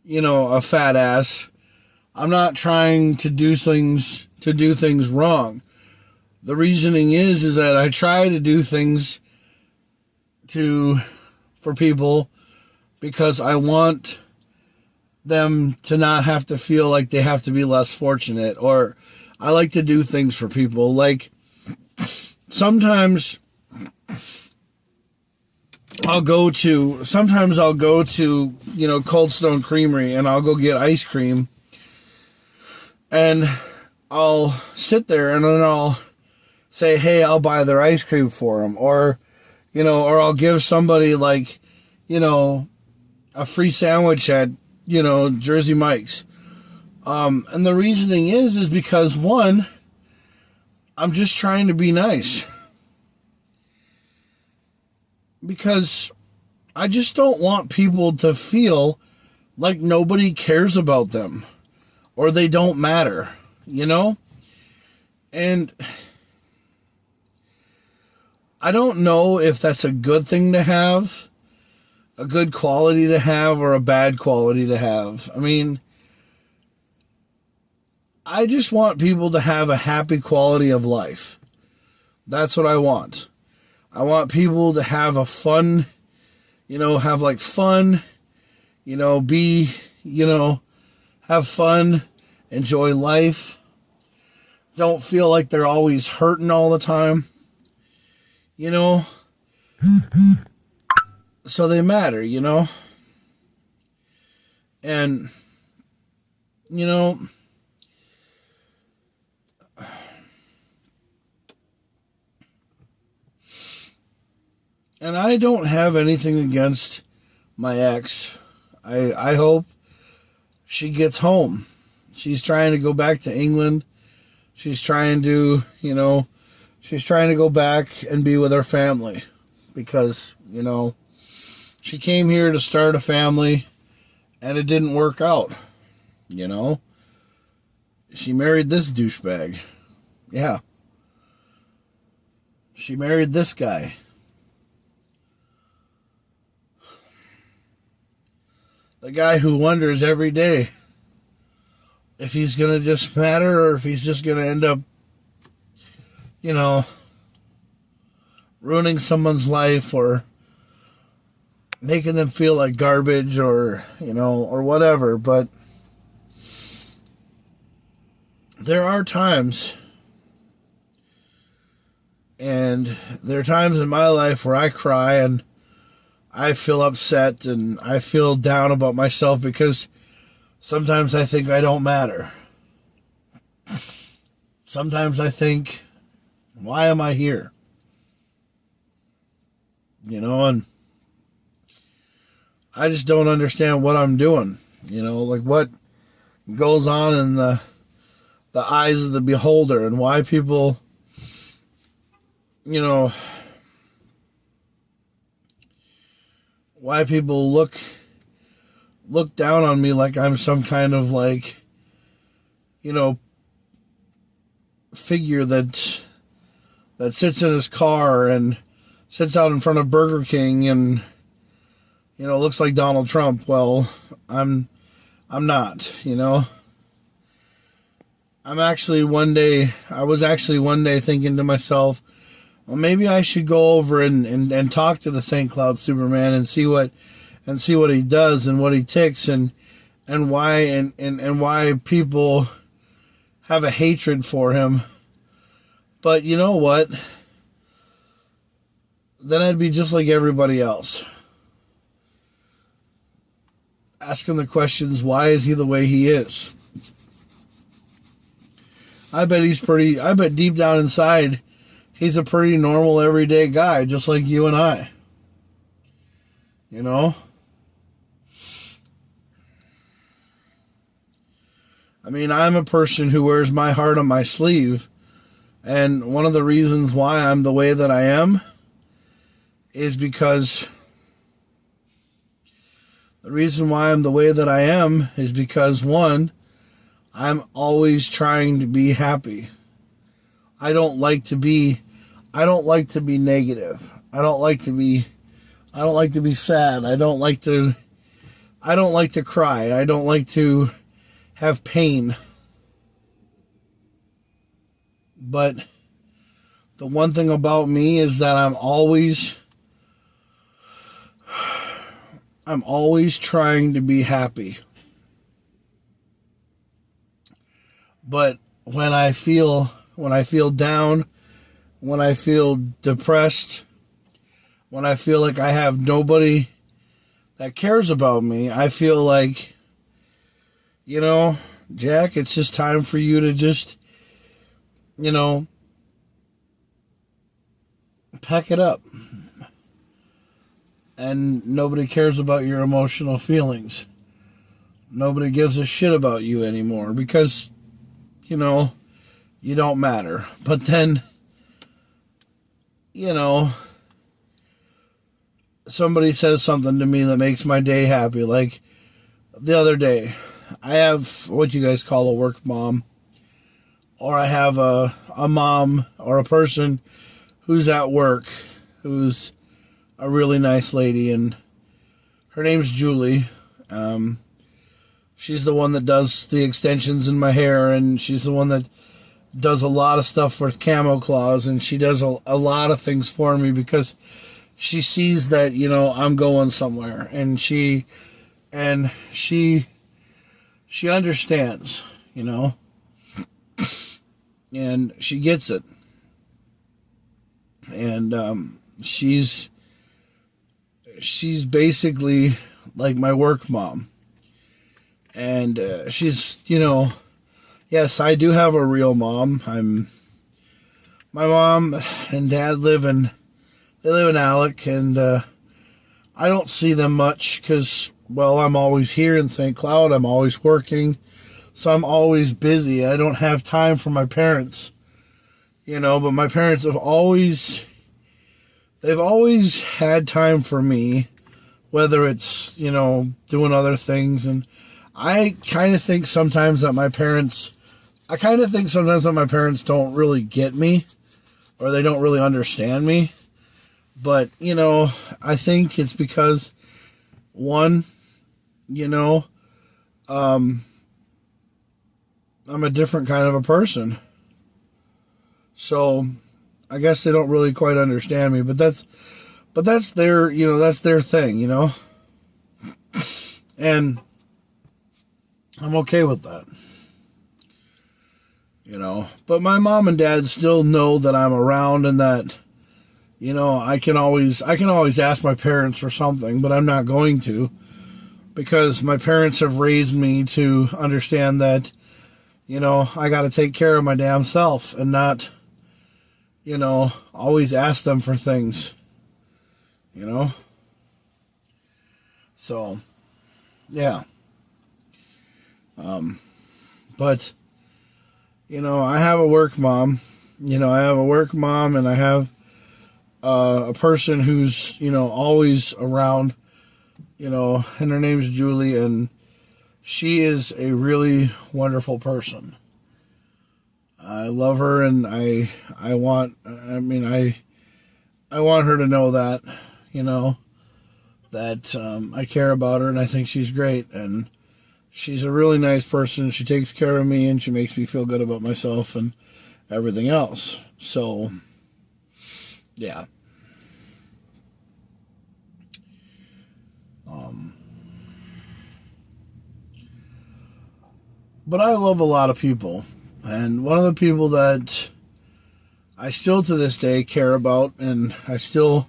a fat ass. I'm not trying to do things wrong. The reasoning is that I try to do things for people because I want them to not have to feel like they have to be less fortunate, or I like to do things for people. Like, sometimes I'll go to, Cold Stone Creamery and I'll go get ice cream, and I'll sit there and then I'll say, hey, I'll buy their ice cream for them. Or, or I'll give somebody like, a free sandwich at, Jersey Mike's. And the reasoning is because, one, I'm just trying to be nice. Because I just don't want people to feel like nobody cares about them or they don't matter, And I don't know if that's a good thing to have, a good quality to have, or a bad quality to have. I mean, I just want people to have a happy quality of life. That's what I want. I want people to have a fun, have like fun, be, have fun, enjoy life, don't feel like they're always hurting all the time, so they matter, and, and I don't have anything against my ex. I hope she gets home. She's trying to go back to England. She's trying to, she's trying to go back and be with her family because, she came here to start a family and it didn't work out, She married this douchebag. Yeah. She married this guy. The guy who wonders every day if he's going to just matter or if he's just going to end up, ruining someone's life or making them feel like garbage or, or whatever. But there are times, and there are times in my life where I cry and I feel upset and I feel down about myself because sometimes I think I don't matter. Sometimes I think, why am I here? And I just don't understand what I'm doing. Like what goes on in the eyes of the beholder and why people, why people look down on me like I'm some kind of figure that sits in his car and sits out in front of Burger King and looks like Donald Trump. Well, I'm not, I was actually one day thinking to myself, well, maybe I should go over and talk to the St. Cloud Superman and see what he does and what he ticks and why people have a hatred for him. But you know what? Then I'd be just like everybody else. Asking the questions, why is he the way he is? I bet deep down inside, he's a pretty normal, everyday guy, just like you and I. I mean, I'm a person who wears my heart on my sleeve. And one of the reasons why I'm the way that I am is because one, I'm always trying to be happy. I don't like to be negative. I don't like to be sad. I don't like to cry. I don't like to have pain. But the one thing about me is that I'm always trying to be happy. But when I feel down, when I feel depressed, when I feel like I have nobody that cares about me, I feel like, Jack, it's just time for you to just, pack it up. And nobody cares about your emotional feelings. Nobody gives a shit about you anymore because, you don't matter. But then, somebody says something to me that makes my day happy. Like the other day, I have what you guys call a work mom. Or I have a mom or a person who's at work, who's a really nice lady, and her name's Julie. She's the one that does the extensions in my hair, and she's the one that does a lot of stuff with KamoKlauZ, and she does a lot of things for me because she sees that, I'm going somewhere, and she she understands, you know, and she gets it. And she's basically like my work mom. And she's, you know, yes, I do have a real mom. My mom and dad live in Alec, and I don't see them much because, well, I'm always here in St. Cloud. I'm always working, so I'm always busy. I don't have time for my parents, you know, but my parents they've always had time for me, whether it's, you know, doing other things. And I kind of think sometimes that my parents don't really get me, or they don't really understand me. But, you know, I think it's because, one, you know, I'm a different kind of a person. So I guess they don't really quite understand me, but that's their, you know, that's their thing, you know. And I'm okay with that. You know, but my mom and dad still know that I'm around, and that, you know, I can always ask my parents for something, but I'm not going to, because my parents have raised me to understand that, you know, I got to take care of my damn self and not, you know, always ask them for things, you know. So, yeah. But, you know, I have a work mom. You know, I have a work mom, and I have a person who's, you know, always around, you know, and her name's Julie, and she is a really wonderful person. I love her, and I want her to know that, you know, that I care about her, and I think she's great, and she's a really nice person. She takes care of me, and she makes me feel good about myself and everything else. So, yeah. But I love a lot of people. And one of the people that I still to this day care about and I still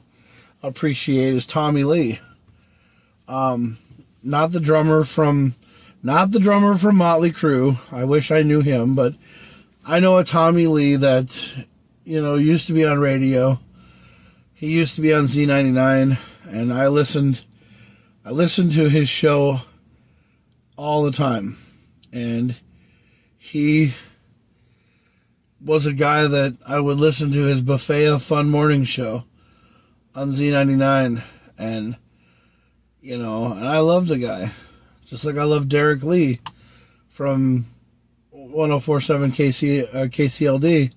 appreciate is Tommy Lee. Not the drummer from Motley Crue. I wish I knew him, but I know a Tommy Lee that, you know, used to be on radio. He used to be on Z99, and I listened to his show all the time. And he was a guy that I would listen to his Buffet of Fun morning show on Z99. And, you know, and I loved the guy. Just like I love Derek Lee from 104.7 KCLD.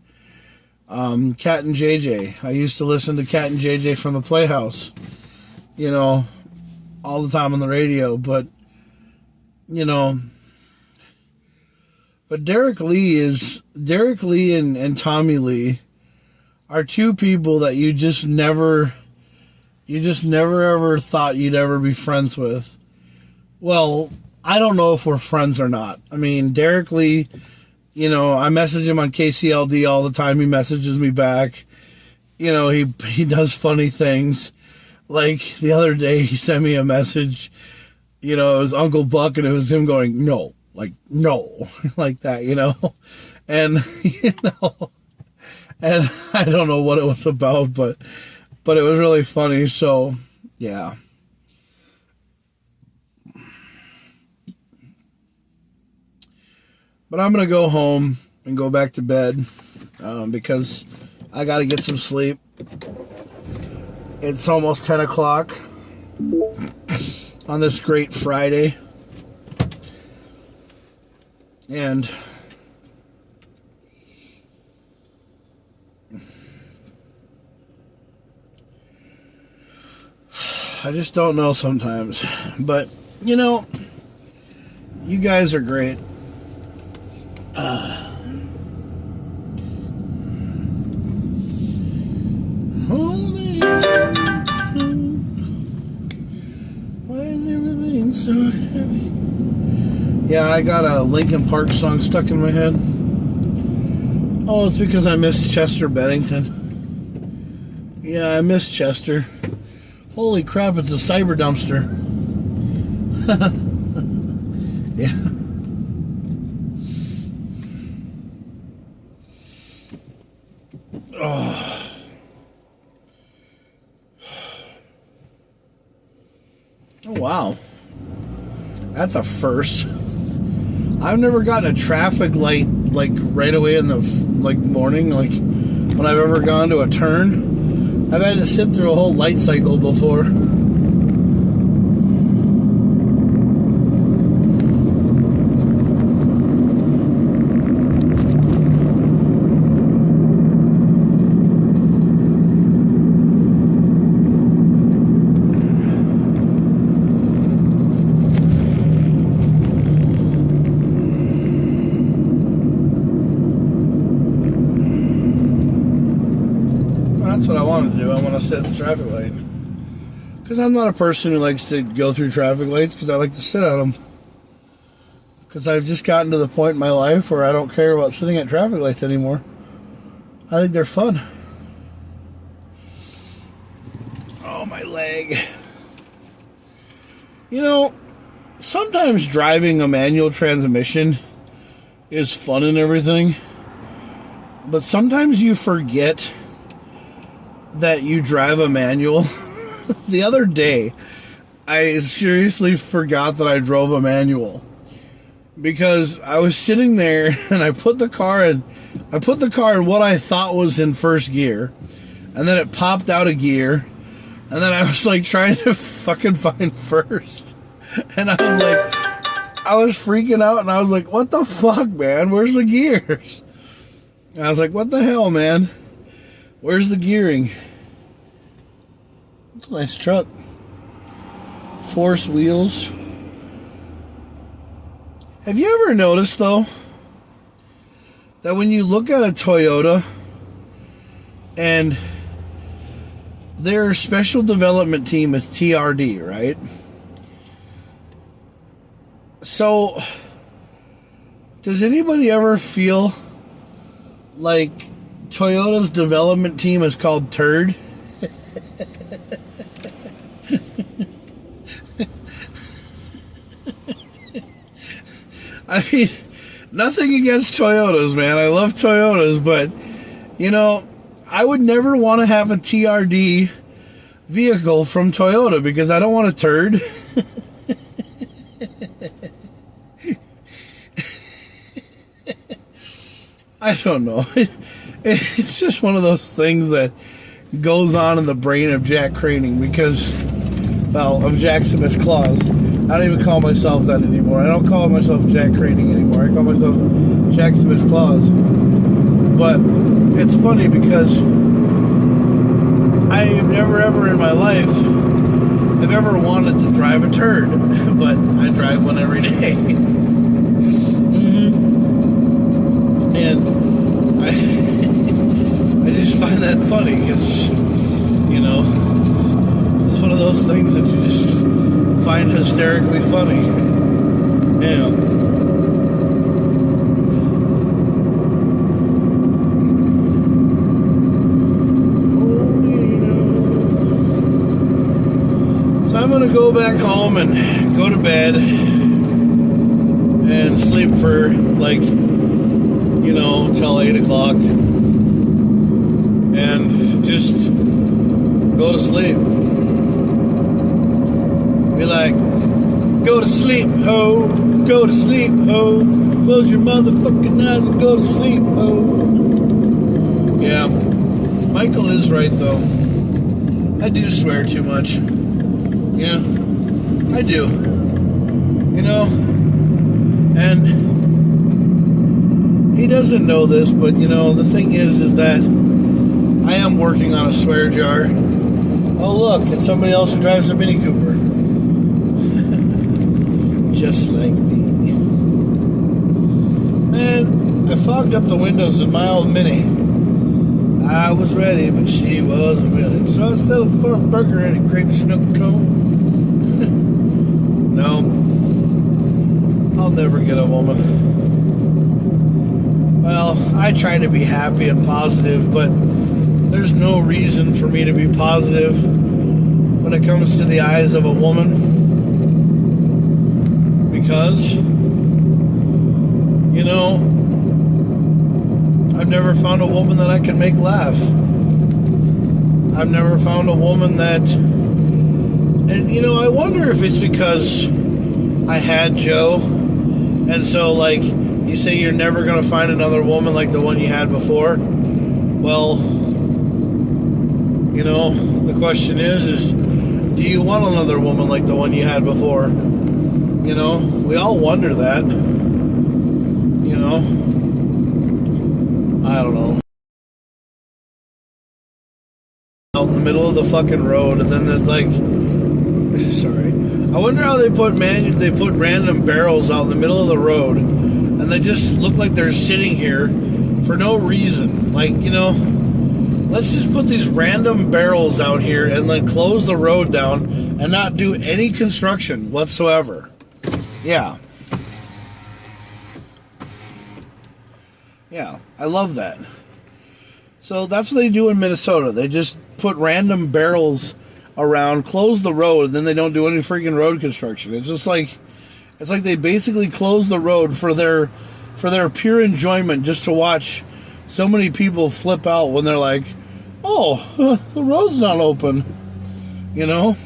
Cat and JJ. I used to listen to Cat and JJ from the Playhouse, you know, all the time on the radio. But, you know, but Derek Lee and Tommy Lee are two people that you just never ever thought you'd ever be friends with. Well, I don't know if we're friends or not. I mean, Derek Lee, you know, I message him on KCLD all the time. He messages me back. You know, he does funny things. Like the other day, he sent me a message. You know, it was Uncle Buck, and it was him going, no, like, no, like that, you know. And, you know, and I don't know what it was about, but it was really funny. So, yeah. But I'm going to go home and go back to bed because I got to get some sleep. It's almost 10 o'clock on this great Friday. And I just don't know sometimes. But, you know, you guys are great. Why is everything so heavy? Yeah, I got a Linkin Park song stuck in my head. Oh, it's because I miss Chester Bennington. Yeah, I miss Chester. Holy crap, it's a cyber dumpster. Yeah. Oh. Oh, wow. That's a first. I've never gotten a traffic light like right away in the morning, like when I've ever gone to a turn. I've had to sit through a whole light cycle before. That's what I want to do. I want to sit at the traffic light. Because I'm not a person who likes to go through traffic lights, because I like to sit at them. Because I've just gotten to the point in my life where I don't care about sitting at traffic lights anymore. I think they're fun. Oh, my leg. You know, sometimes driving a manual transmission is fun and everything. But sometimes you forget that you drive a manual. The other day, I seriously forgot that I drove a manual because I was sitting there and I put the car in what I thought was in first gear, and then it popped out of gear, and then I was like trying to fucking find first, and I was freaking out, and I was like, what the fuck, man, where's the gears? And I was like, what the hell, man? Where's the gearing? It's a nice truck. Force wheels. Have you ever noticed, though, that when you look at a Toyota and their special development team is TRD, right? So, does anybody ever feel like Toyota's development team is called Turd? I mean, nothing against Toyotas, man. I love Toyotas, but, you know, I would never want to have a TRD vehicle from Toyota because I don't want a turd. I don't know. It's just one of those things that goes on in the brain of Jack Craning because, well, of JakKlauZ. I don't even call myself that anymore. I don't call myself Jack Craning anymore. I call myself JakKlauZ. But it's funny because I've never ever in my life have ever wanted to drive a turd, but I drive one every day. And I just find that funny because, you know, it's one of those things that you just find hysterically funny. Yeah. So I'm gonna go back home and go to bed and sleep for like, you know, till 8 o'clock and just go to sleep. Be like, go to sleep, ho, go to sleep, ho, close your motherfucking eyes and go to sleep, ho. Yeah, Michael is right though. I do swear too much. Yeah, I do. You know, and he doesn't know this, but you know, the thing is that I am working on a swear jar. Oh look, it's somebody else who drives a Mini Cooper. Just like me. Man, I fogged up the windows in my old Mini. I was ready, but she wasn't willing. So I settled for a burger and a grape snook cone. No. I'll never get a woman. Well, I try to be happy and positive, but there's no reason for me to be positive when it comes to the eyes of a woman. Because, you know, I've never found a woman that I can make laugh. I've never found a woman that... And, you know, I wonder if it's because I had Joe. And so, like, you say you're never going to find another woman like the one you had before. Well, you know, the question is do you want another woman like the one you had before? You know, we all wonder that. You know, I don't know. Out in the middle of the fucking road, and then there's like, sorry, I wonder how they put random barrels out in the middle of the road, and they just look like they're sitting here for no reason. Like, you know, let's just put these random barrels out here and then close the road down and not do any construction whatsoever. Yeah. Yeah, I love that. So that's what they do in Minnesota. They just put random barrels around, close the road, and then they don't do any freaking road construction. It's just like, it's like they basically close the road for their pure enjoyment, just to watch so many people flip out when they're like, oh, the road's not open. You know?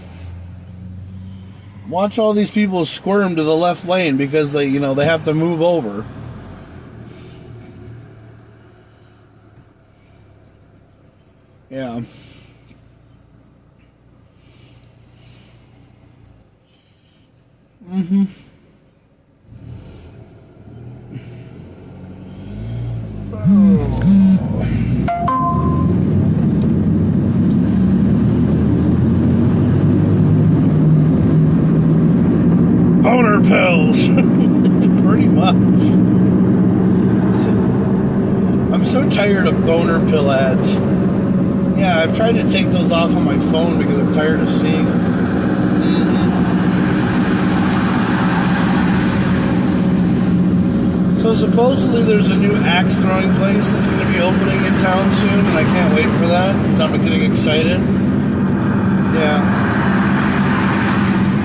Watch all these people squirm to the left lane because they have to move over. Yeah. Mm-hmm. Oh. Boner pills. Pretty much. I'm so tired of boner pill ads. Yeah, I've tried to take those off on my phone because I'm tired of seeing them. So supposedly there's a new axe throwing place that's going to be opening in town soon, and I can't wait for that because I'm getting excited. Yeah.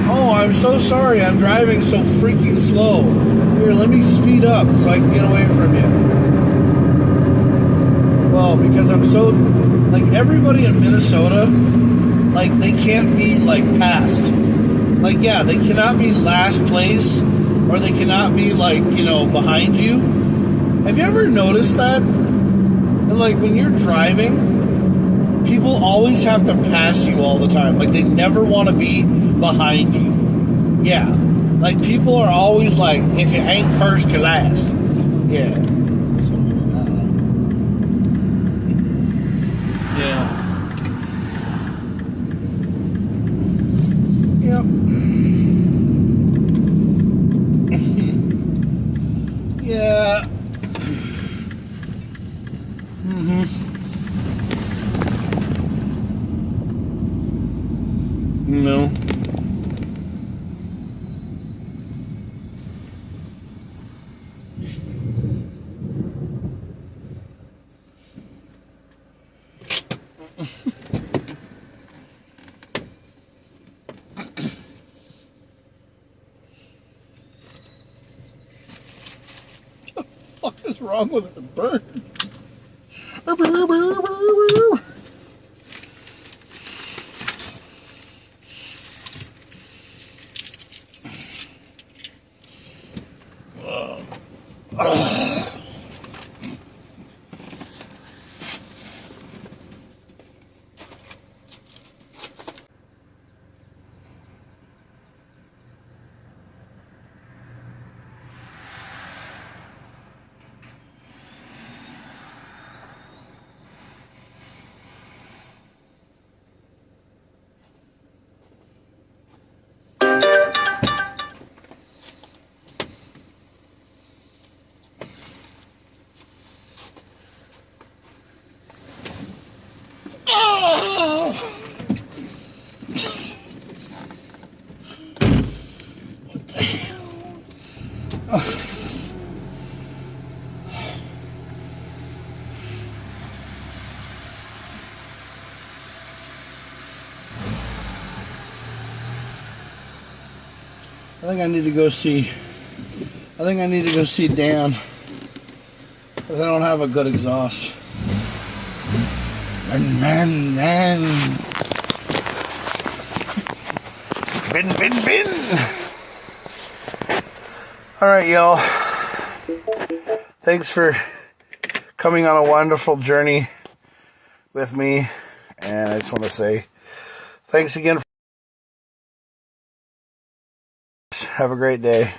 Oh, I'm so sorry. I'm driving so freaking slow. Here, let me speed up so I can get away from you. Well, because I'm so... Like, everybody in Minnesota, like, they can't be, like, passed. Like, yeah, they cannot be last place, or they cannot be, like, you know, behind you. Have you ever noticed that? And, like, when you're driving, people always have to pass you all the time. Like, they never want to be behind you. Yeah. Like, people are always like, if you ain't first, you're last. Yeah. So, I don't know. Yeah. Yep. Yeah. Mm-hmm. No. What the fuck is wrong with the bird? I think I need to go see Dan, because I don't have a good exhaust. Man. Bin. All right, y'all. Thanks for coming on a wonderful journey with me. And I just want to say thanks again. Have a great day.